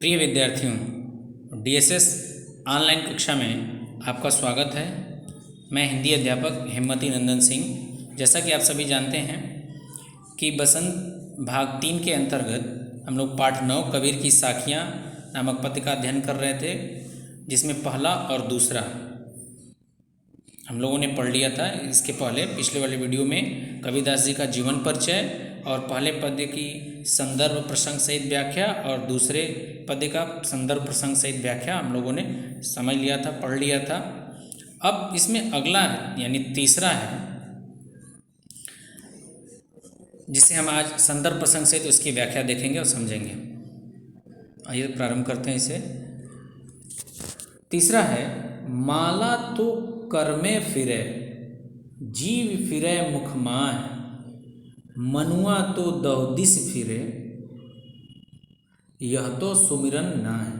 प्रिय विद्यार्थियों, DSS online कक्षा में आपका स्वागत है। मैं हिंदी अध्यापक हेमवती नंदन सिंह। जैसा कि आप सभी जानते हैं कि बसंत भाग 3 के अंतर्गत हम लोग पाठ 9 कबीर की साखियाँ नामक पद्य का अध्ययन कर रहे थे, जिसमें पहला और दूसरा हम लोगों ने पढ़ लिया था। इसके पहले पिछले वाले वीडियो में कबीरदास जी का जीवन परिचय और पहले पद्य की संदर्भ प्रसंग सहित व्याख्या और दूसरे पद्य का संदर्भ प्रसंग सहित व्याख्या हम लोगों ने समझ लिया था, पढ़ लिया था। अब इसमें अगला है यानी तीसरा है, जिसे हम आज संदर्भ प्रसंग सहित उसकी व्याख्या देखेंगे और समझेंगे। आइए प्रारंभ करते हैं इसे। तीसरा है, माला तो कर में फिरे, जीव फिरे मुख माय, मनुआ तो दहदिस फिरे, यह तो सुमिरन नाय।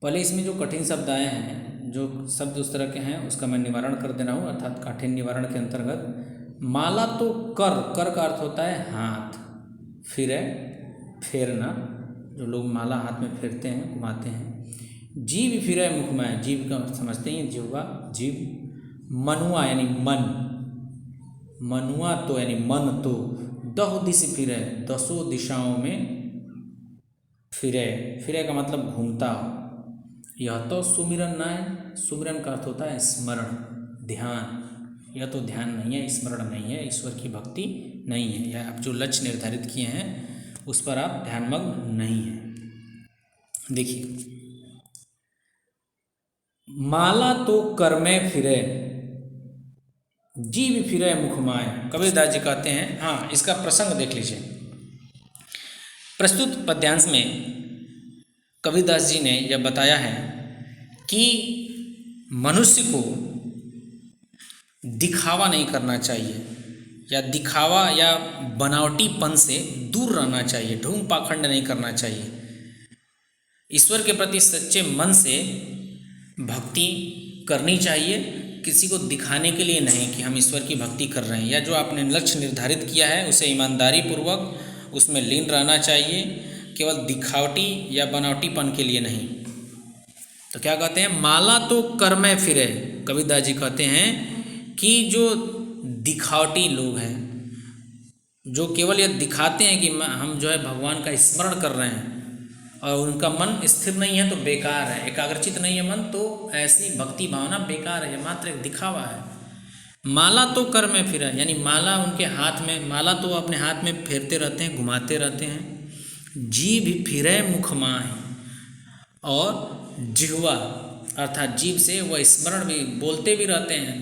पहले इसमें जो कठिन शब्द आए हैं, जो शब्द उस तरह के हैं, उसका मैं निवारण कर दे रहा हूँ। अर्थात काठिन्य निवारण के अंतर्गत माला तो कर का अर्थ होता है हाथ, फिरे फेरना, जो लोग माला हाथ में फेरते हैं, घुमाते हैं। जीव फिरे मुख में, जीव का अर्थ समझते हैं, जीवा जीव। मनुआ यानी मन, मनुआ तो यानी मन तो, दह दिश फिरे, दसों दिशाओं में फिरे, फिरे का मतलब घूमता हो। यह तो सुमिरन ना है, सुमिरन का अर्थ होता है स्मरण, ध्यान। यह तो ध्यान नहीं है, स्मरण नहीं है, ईश्वर की भक्ति नहीं है, या आप जो लक्ष्य निर्धारित किए हैं उस पर आप ध्यानमग्न नहीं हैं। देखिए, माला तो कर में फिरे, जीव फिरे मुख माय। कबीरदास जी कहते हैं, हाँ इसका प्रसंग देख लीजिए। प्रस्तुत पद्यांश में कबीरदास जी ने यह बताया है कि मनुष्य को दिखावा नहीं करना चाहिए, या दिखावा या बनावटीपन से दूर रहना चाहिए, ढोंग पाखंड नहीं करना चाहिए। ईश्वर के प्रति सच्चे मन से भक्ति करनी चाहिए, किसी को दिखाने के लिए नहीं कि हम ईश्वर की भक्ति कर रहे हैं, या जो आपने लक्ष्य निर्धारित किया है उसे ईमानदारी पूर्वक उसमें लीन रहना चाहिए, केवल दिखावटी या बनावटीपन के लिए नहीं। तो क्या कहते हैं, माला तो कर में फिरे। कबीरदास जी कहते हैं कि जो दिखावटी लोग हैं, जो केवल यह दिखाते हैं कि हम जो है भगवान का स्मरण कर रहे हैं और उनका मन स्थिर नहीं है, तो बेकार है, एकाग्रचित नहीं है मन, तो ऐसी भक्ति भावना बेकार है, मात्र एक दिखावा है। माला तो कर में फिरे, यानी माला उनके हाथ में, माला तो अपने हाथ में फेरते रहते हैं, घुमाते रहते हैं। जीभ फिरे मुख माय, और जिह्वा अर्थात जीभ से वह स्मरण भी, बोलते भी रहते हैं,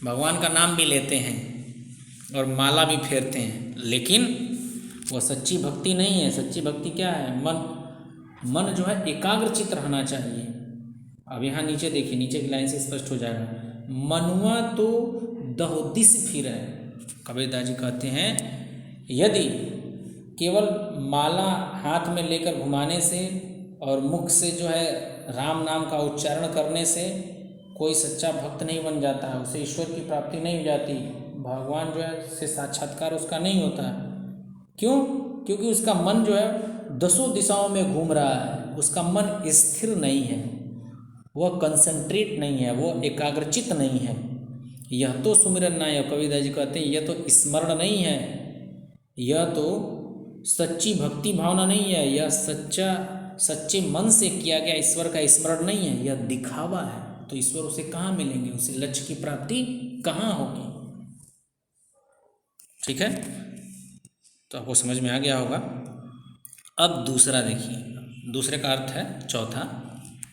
भगवान का नाम भी लेते हैं और माला भी फेरते हैं, लेकिन वह सच्ची भक्ति नहीं है। सच्ची भक्ति क्या है, मन जो है एकाग्रचित रहना चाहिए। अब यहाँ नीचे देखिए, नीचे की लाइन से स्पष्ट हो जाएगा। मनुआ तो दहदिस फिरे। कबीरदास जी कहते हैं, यदि केवल माला हाथ में लेकर घुमाने से और मुख से जो है राम नाम का उच्चारण करने से कोई सच्चा भक्त नहीं बन जाता है, उसे ईश्वर की प्राप्ति नहीं हो जाती, भगवान जो है से साक्षात्कार उसका नहीं होता। क्यों? क्योंकि उसका मन जो है दसों दिशाओं में घूम रहा है, उसका मन स्थिर नहीं है, वह कंसंट्रेट नहीं है, वो एकाग्रचित नहीं है। यह तो सुमिरन ना है। कबीरदास जी कहते हैं, यह तो स्मरण नहीं है, यह तो सच्ची भक्ति भावना नहीं है, यह सच्चे मन से किया गया ईश्वर का स्मरण नहीं है, यह दिखावा है। तो ईश्वर उसे कहाँ मिलेंगे, उसे लक्ष्य की प्राप्ति कहाँ होगी। ठीक है, तो आपको समझ में आ गया होगा। अब दूसरा देखिए, दूसरे का अर्थ है चौथा,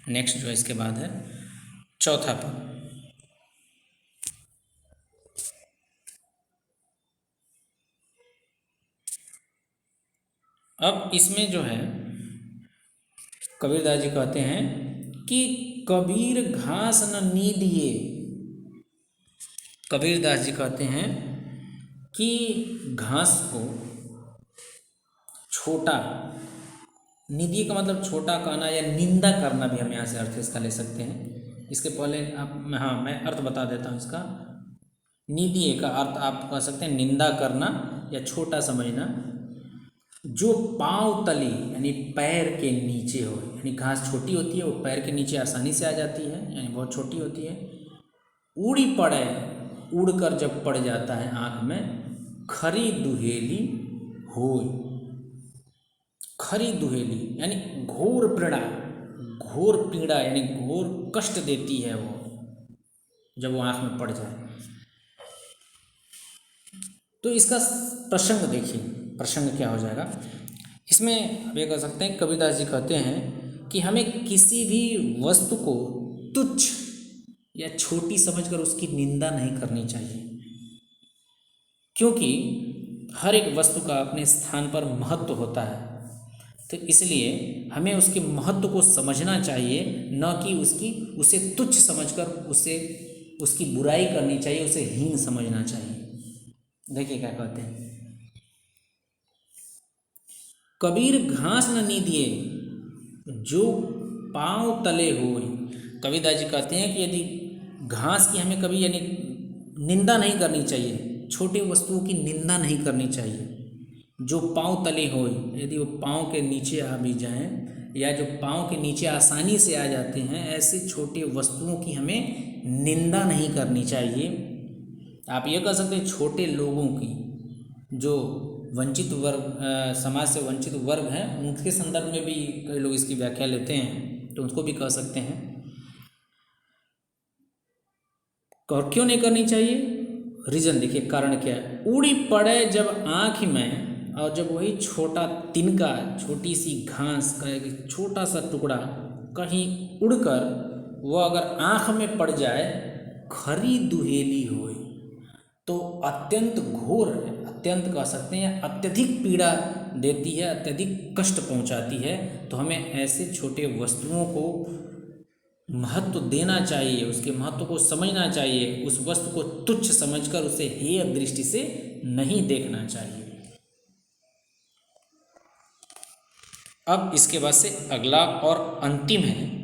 नेक्स्ट जो इसके बाद है चौथा पद। अब इसमें जो है कबीरदास जी कहते हैं कि कबीर घास न नीदिए। कबीरदास जी कहते हैं कि घास को छोटा, निंदिए का मतलब छोटा कहना या निंदा करना भी हम यहाँ से अर्थ इसका ले सकते हैं। इसके पहले मैं अर्थ बता देता हूँ इसका। निंदिए का अर्थ आप कह सकते हैं निंदा करना या छोटा समझना। जो पांव तले यानी पैर के नीचे हो, यानी घास छोटी होती है वो पैर के नीचे आसानी से आ जाती है, यानी बहुत छोटी होती है। उड़ी पड़े, उड़कर जब पड़ जाता है आँख में, खरी दुहेली होय। खरी दुहेली यानी घोर पीड़ा, घोर पीड़ा यानी घोर कष्ट देती है वो, जब वो आँख में पड़ जाए। तो इसका प्रसंग देखिए, प्रसंग क्या हो जाएगा इसमें। आप ये कह सकते हैं, कबीरदास जी कहते हैं कि हमें किसी भी वस्तु को तुच्छ या छोटी समझकर उसकी निंदा नहीं करनी चाहिए, क्योंकि हर एक वस्तु का अपने स्थान पर महत्व होता है। तो इसलिए हमें उसके महत्व को समझना चाहिए, न कि उसे तुच्छ समझकर उसकी बुराई करनी चाहिए, उसे हीन समझना चाहिए। देखिए क्या कहते हैं, कबीर घास न नीदिए जो पांव तले होय। कबीरदास जी कहते हैं कि यदि घास की हमें कभी यानी निंदा नहीं करनी चाहिए, छोटी वस्तुओं की निंदा नहीं करनी चाहिए। जो पांव तले होय, यदि वो पांव के नीचे आ भी जाएं या जो पांव के नीचे आसानी से आ जाते हैं, ऐसे छोटे वस्तुओं की हमें निंदा नहीं करनी चाहिए। आप ये कह सकते हैं छोटे लोगों की, जो वंचित वर्ग, समाज से वंचित वर्ग हैं, उनके संदर्भ में भी कई लोग इसकी व्याख्या लेते हैं, तो उनको भी कह सकते हैं। और क्यों नहीं करनी चाहिए, रीजन देखिए, कारण क्या है। उड़ी पड़े जब आँख में, और जब वही छोटा तिनका, छोटी सी घास का एक छोटा सा टुकड़ा कहीं उड़कर वो अगर आँख में पड़ जाए, खरी दुहेली होए, तो अत्यंत घोर है, अत्यंत कह सकते हैं, अत्यधिक पीड़ा देती है, अत्यधिक कष्ट पहुंचाती है। तो हमें ऐसे छोटे वस्तुओं को महत्व देना चाहिए, उसके महत्व को समझना चाहिए, उस वस्तु को तुच्छ समझकर उसे हेय दृष्टि से नहीं देखना चाहिए। अब इसके बाद से अगला और अंतिम है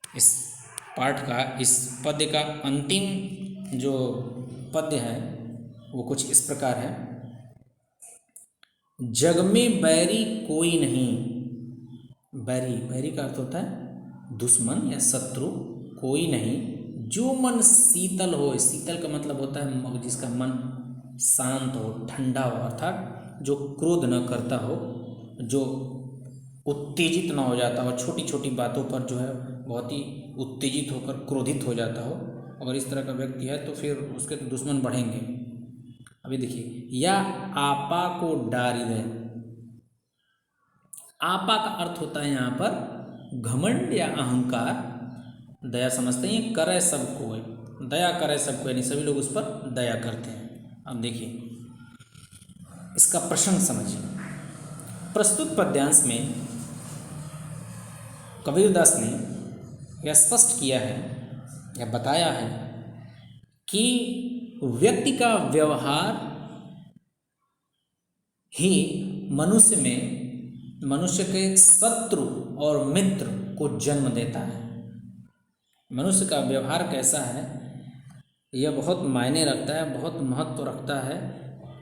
इस पाठ का, इस पद्य का अंतिम जो पद्य है वो कुछ इस प्रकार है। जग में बैरी कोई नहीं, बैरी, बैरी का अर्थ होता है दुश्मन या शत्रु, कोई नहीं। जो मन शीतल हो, शीतल का मतलब होता है जिसका मन शांत हो, ठंडा हो, अर्थात जो क्रोध न करता हो, जो उत्तेजित न हो जाता हो, छोटी छोटी बातों पर जो है बहुत ही उत्तेजित होकर क्रोधित हो जाता हो। अगर इस तरह का व्यक्ति है तो फिर उसके तो दुश्मन बढ़ेंगे। अभी देखिए, या आपा को डारी दे। आपा का अर्थ होता है यहाँ पर घमंड या अहंकार। दया समझते हैं, करे सबको, दया करे सबको, यानी सभी लोग उस पर दया करते हैं। अब देखिए इसका प्रसंग समझिए। प्रस्तुत पद्यांश में कबीरदास ने यह स्पष्ट किया है या बताया है कि व्यक्ति का व्यवहार ही मनुष्य के शत्रु और मित्र को जन्म देता है। मनुष्य का व्यवहार कैसा है यह बहुत मायने रखता है, बहुत महत्व रखता है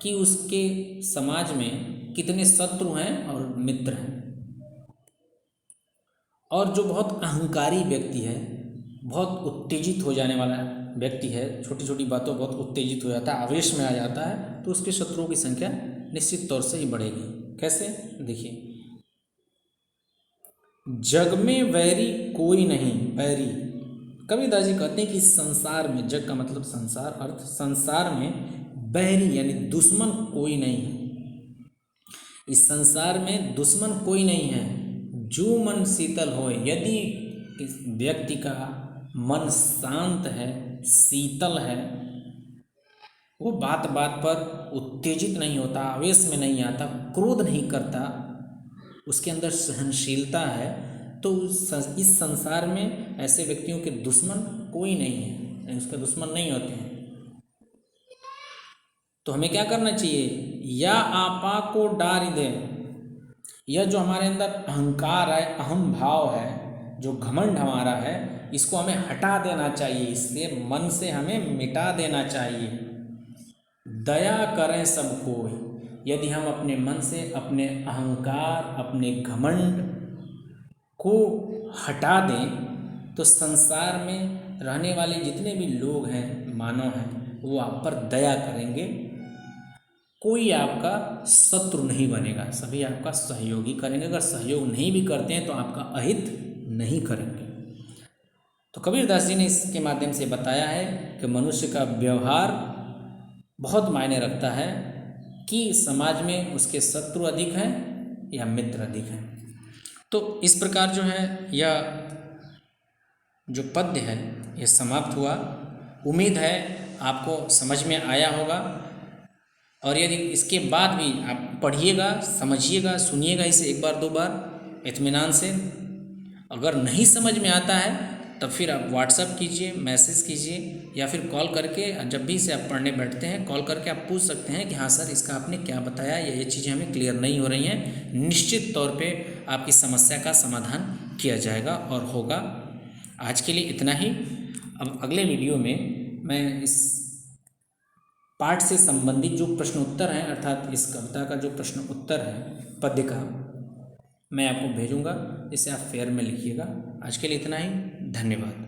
कि उसके समाज में कितने शत्रु हैं और मित्र हैं। और जो बहुत अहंकारी व्यक्ति है, बहुत उत्तेजित हो जाने वाला व्यक्ति है, छोटी छोटी बातों बहुत उत्तेजित हो जाता है, आवेश में आ जाता है, तो उसके शत्रुओं की संख्या निश्चित तौर से ही बढ़ेगी। कैसे, देखिए, जग में वैरी कोई नहीं, वैरी। कबीरदास जी कहते हैं कि संसार में, जग का मतलब संसार, अर्थ संसार में बैरी यानी दुश्मन कोई नहीं है। इस संसार में दुश्मन कोई नहीं है। जो मन शीतल हो, यदि इस व्यक्ति का मन शांत है, शीतल है, वो बात बात पर उत्तेजित नहीं होता, आवेश में नहीं आता, क्रोध नहीं करता, उसके अंदर सहनशीलता है, तो इस संसार में ऐसे व्यक्तियों के दुश्मन कोई नहीं है, उसके दुश्मन नहीं होते हैं। तो हमें क्या करना चाहिए, या आपा को डारी दे। यह जो हमारे अंदर अहंकार है, अहम भाव है, जो घमंड हमारा है, इसको हमें हटा देना चाहिए, इससे मन से हमें मिटा देना चाहिए। दया करें सबको, यदि हम अपने मन से अपने अहंकार, अपने घमंड को हटा दें तो संसार में रहने वाले जितने भी लोग हैं, मानव हैं, वो आप पर दया करेंगे। कोई आपका शत्रु नहीं बनेगा, सभी आपका सहयोगी करेंगे। अगर सहयोग नहीं भी करते हैं तो आपका अहित नहीं करेंगे। तो कबीरदास जी ने इसके माध्यम से बताया है कि मनुष्य का व्यवहार बहुत मायने रखता है कि समाज में उसके शत्रु अधिक हैं या मित्र अधिक हैं। तो इस प्रकार जो है यह जो पद्य है यह समाप्त हुआ। उम्मीद है आपको समझ में आया होगा, और यदि इसके बाद भी आप पढ़िएगा, समझिएगा, सुनिएगा इसे एक बार दो बार इत्मीनान से। अगर नहीं समझ में आता है तब फिर आप व्हाट्सअप कीजिए, मैसेज कीजिए, या फिर कॉल करके, जब भी इसे आप पढ़ने बैठते हैं कॉल करके आप पूछ सकते हैं कि हाँ सर इसका आपने क्या बताया, या ये चीज़ें हमें क्लियर नहीं हो रही हैं। निश्चित तौर पे आपकी समस्या का समाधान किया जाएगा और होगा। आज के लिए इतना ही। अब अगले वीडियो में मैं इस पाठ से संबंधित जो प्रश्न उत्तर हैं, अर्थात इस कविता का जो प्रश्न उत्तर है पद्य का, मैं आपको भेजूंगा, जिसे आप फेयर में लिखिएगा। आज के लिए इतना ही। धन्यवाद।